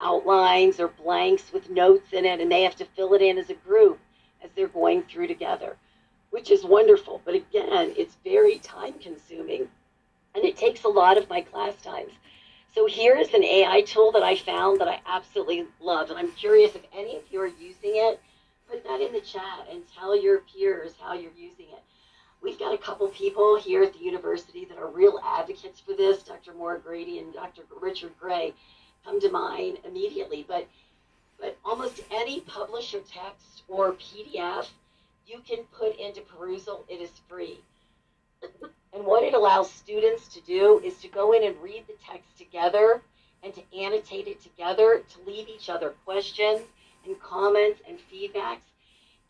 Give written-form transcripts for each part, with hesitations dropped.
outlines or blanks with notes in it, and they have to fill it in as a group as they're going through together, which is wonderful. But again, it's very time consuming and it takes a lot of my class times. So here is an AI tool that I found that I absolutely love. And I'm curious if any of you are using it. Put that in the chat and tell your peers how you're using it. We've got a couple people here at the university that are real advocates for this. Dr. Maura Grady and Dr. Richard Gray come to mind immediately. But almost any publisher text or PDF you can put into Perusal. It is free. And what it allows students to do is to go in and read the text together and to annotate it together, to leave each other questions and comments and feedbacks.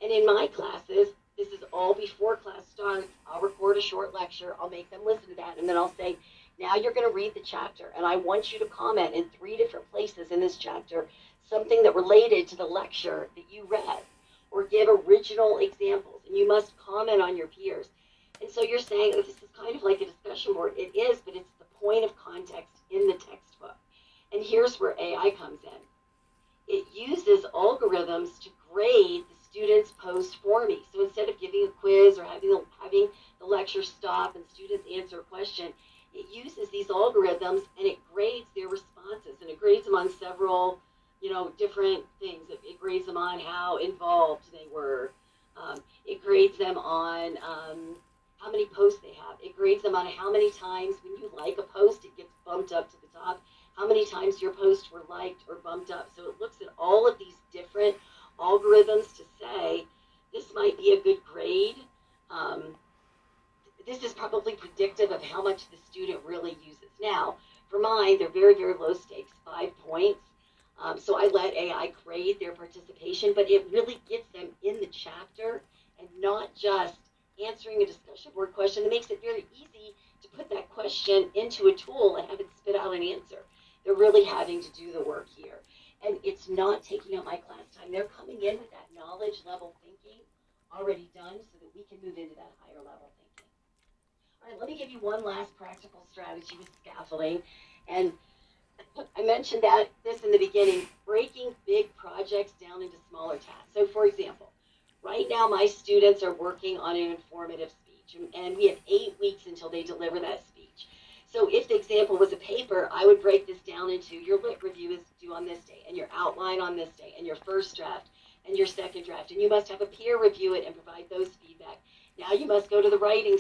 And in my classes, this is all before class starts. I'll record a short lecture. I'll make them listen to that. And then I'll say, now you're going to read the chapter. And I want you to comment in 3 different places in this chapter, something that related to the lecture that you read, or give original examples. And you must comment on your peers. And so you're saying, oh, this is kind of like a discussion board. It is, but it's the point of context in the textbook. And here's where AI comes in. It uses algorithms to grade the students' post for me. So instead of giving a quiz or having the lecture stop and students answer a question, it uses these algorithms and it grades their responses. And it grades them on several, different things. It grades them on how involved they were. It grades them on how many posts they have. It grades them on how many times when you like a post, it gets bumped up to the top. How many times your posts were liked or bumped up. So it looks at all of these different algorithms to say, this might be a good grade. This is probably predictive of how much the student really uses. Now, for mine, they're very, very low stakes, 5 points. So I let AI grade their participation, but it really gets them in the chapter and not just answering a discussion board question. It makes it very easy to put that question into a tool and have it spit out an answer. They're really having to do the work here. And it's not taking up my class time. They're coming in with that knowledge level thinking already done so that we can move into that higher level thinking. All right, let me give you one last practical strategy with scaffolding. And I mentioned this in the beginning, breaking big projects down into smaller tasks. So for example, right now my students are working on an informative speech, and we have 8 weeks until they deliver that speech. So if the example was a paper, I would break this down into your lit review is due on this day, and your outline on this day, and your first draft, and your second draft. And you must have a peer review it and provide those feedback. Now you must go to the writing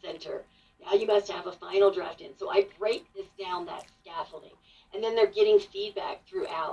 center. Now you must have a final draft in. So I break this down, that scaffolding. And then they're getting feedback throughout.